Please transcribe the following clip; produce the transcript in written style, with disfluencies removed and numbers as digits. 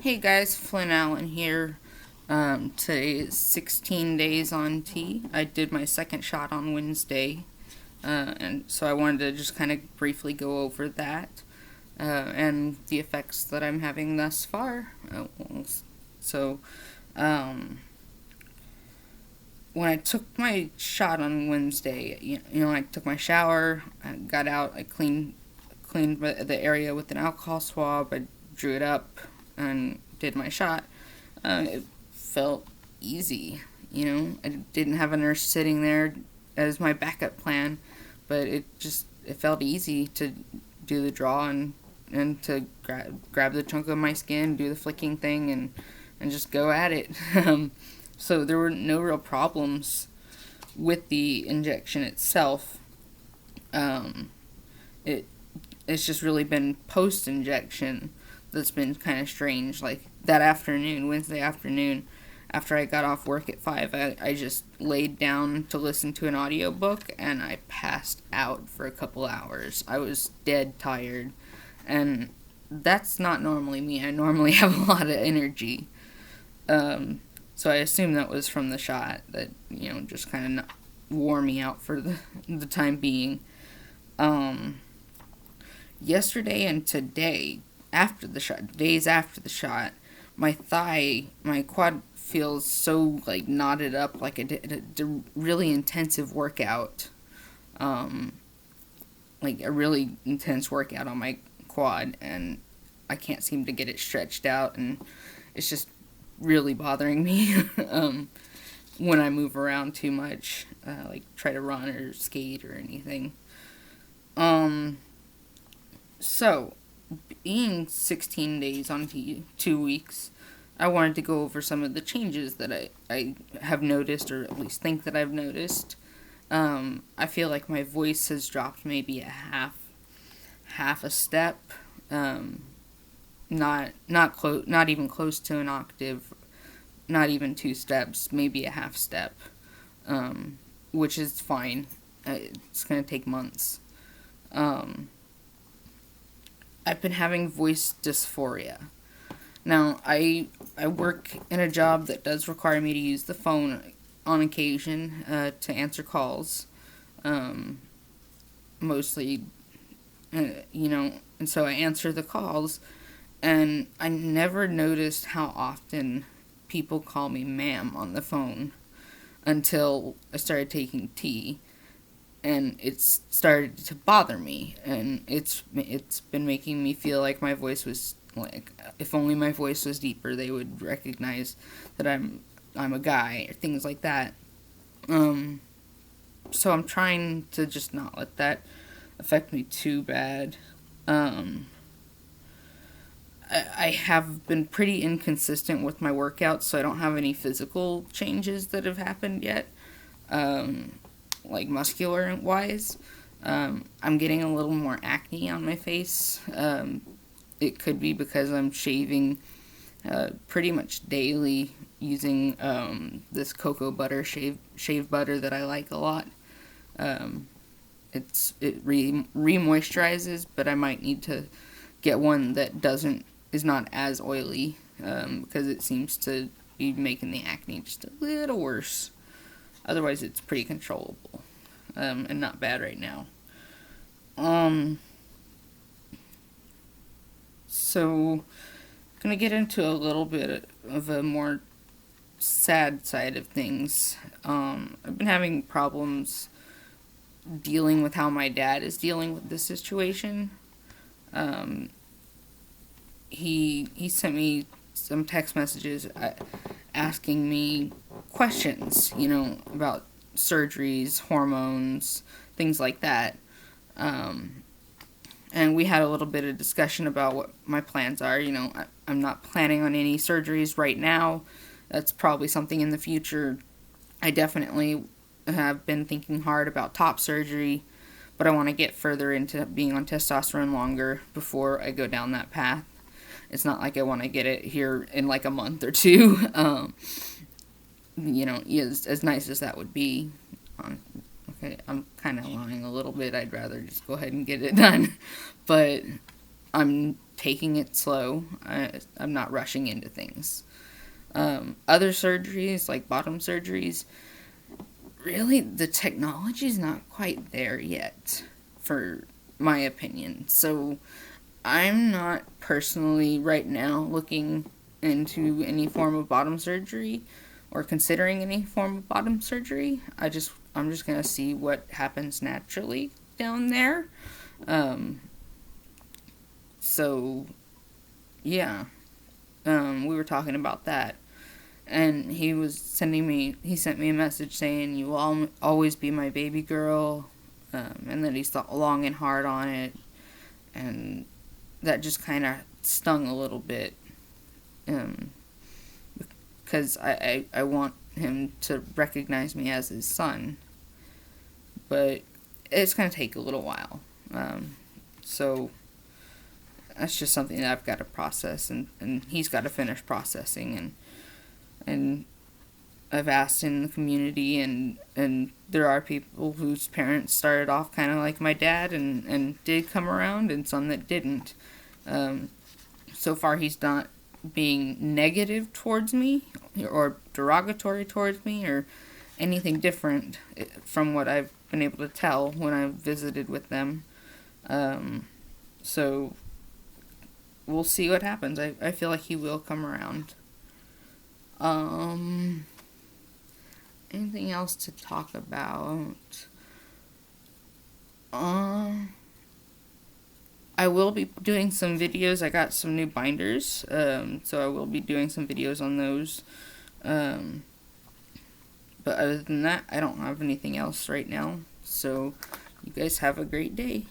Hey guys, Flynn Allen here. Today is 16 days on T. I did my second shot on Wednesday, and so I wanted to just kind of briefly go over that and the effects that I'm having thus far. So, um, when I took my shot on Wednesday, I took my shower, I got out, I cleaned the area with an alcohol swab, I drew it up, and did my shot. It felt easy. I didn't have a nurse sitting there as my backup plan, but it felt easy to do the draw and to grab the chunk of my skin, do the flicking thing, and just go at it. So there were no real problems with the injection itself. Um, it it's just really been post injection that's been kind of strange. Like that afternoon, Wednesday afternoon, after I got off work at 5, I just laid down to listen to an audiobook and I passed out for a couple hours. I was dead tired. And that's not normally me. I normally have a lot of energy. So I assume that was from the shot that, just kind of wore me out for the time being. Um, Yesterday and today, after the shot, days after the shot, my quad feels so like knotted up, like I did a really intensive workout, um, like a really intense workout on my quad, and I can't seem to get it stretched out, and it's just really bothering me when I move around too much, like try to run or skate or anything. Um, so being 16 days on 2 weeks, I wanted to go over some of the changes that I have noticed, or at least think that I've noticed. I feel like my voice has dropped maybe a half a step, um, not even close to an octave, not even 2 steps, maybe a half step, which is fine. It's gonna take months. Um, I've been having voice dysphoria. Now, I work in a job that does require me to use the phone on occasion to answer calls, um, mostly, and so I answer the calls, and I never noticed how often people call me ma'am on the phone until I started taking tea, and it's started to bother me, and it's been making me feel like my voice was like, if only my voice was deeper, they would recognize that I'm a guy or things like that. Um, so I'm trying to just not let that affect me too bad. Um, I have been pretty inconsistent with my workouts, so I don't have any physical changes that have happened yet, um, like muscular wise. I'm getting a little more acne on my face. It could be because I'm shaving pretty much daily using this cocoa butter shave butter that I like a lot. Um, it re moisturizes, but I might need to get one that doesn't is not as oily, because it seems to be making the acne just a little worse. Otherwise, it's pretty controllable, and not bad right now. Um, so gonna get into a little bit of a more sad side of things. I've been having problems dealing with how my dad is dealing with this situation. Um, he sent me some text messages asking me questions, about surgeries, hormones, things like that. Um, and we had a little bit of discussion about what my plans are. I'm not planning on any surgeries right now. That's probably something in the future. I definitely have been thinking hard about top surgery, but I want to get further into being on testosterone longer before I go down that path. It's not like I want to get it here in like a month or two. As nice as that would be. Okay, I'm kind of lying a little bit. I'd rather just go ahead and get it done. But I'm taking it slow. I'm not rushing into things. Other surgeries, like bottom surgeries, really the technology's not quite there yet, for my opinion. So I'm not personally right now looking into any form of bottom surgery or considering any form of bottom surgery. I'm just gonna see what happens naturally down there. Um, so yeah, we were talking about that, and he sent me a message saying you will always be my baby girl, and that he's long and hard on it, and that just kind of stung a little bit, because I want him to recognize me as his son, but it's going to take a little while. So that's just something that I've got to process, and he's got to finish processing, and I've asked in the community, and there are people whose parents started off kind of like my dad and did come around, and some that didn't. So far he's not being negative towards me or derogatory towards me or anything different from what I've been able to tell when I've visited with them. So we'll see what happens. I feel like he will come around. Anything else to talk about? I will be doing some videos. I got some new binders, so I will be doing some videos on those. But other than that, I don't have anything else right now. So you guys have a great day.